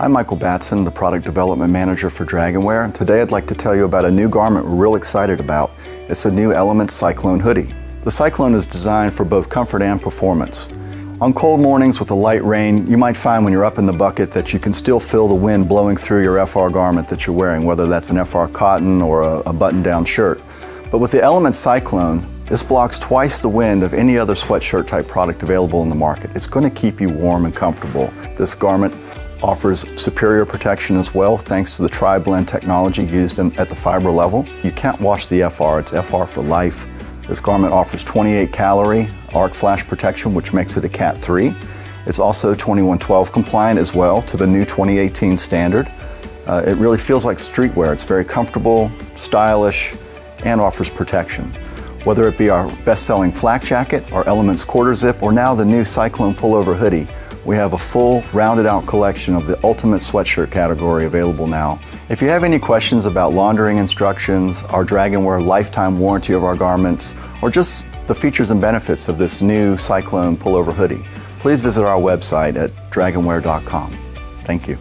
I'm Michael Batson, the Product Development Manager for DragonWear, and today I'd like to tell you about a new garment we're real excited about. It's a new Element Cyclone hoodie. The Cyclone is designed for both comfort and performance. On cold mornings with a light rain, you might find when you're up in the bucket that you can still feel the wind blowing through your FR garment that you're wearing, whether that's an FR cotton or a button-down shirt. But with the Element Cyclone, this blocks twice the wind of any other sweatshirt type product available in the market. It's going to keep you warm and comfortable. This garment offers superior protection as well thanks to the tri-blend technology used at the fiber level. You can't wash the FR, it's FR for life. This garment offers 28 calorie arc flash protection, which makes it a Cat 3. It's also 2112 compliant as well to the new 2018 standard. It really feels like streetwear. It's very comfortable, stylish, and offers protection. Whether it be our best-selling flak jacket, our Elements quarter zip, or now the new Cyclone pullover hoodie, we have a full, rounded-out collection of the ultimate sweatshirt category available now. If you have any questions about laundering instructions, our DragonWear lifetime warranty of our garments, or just the features and benefits of this new Cyclone pullover hoodie, please visit our website at dragonwear.com. Thank you.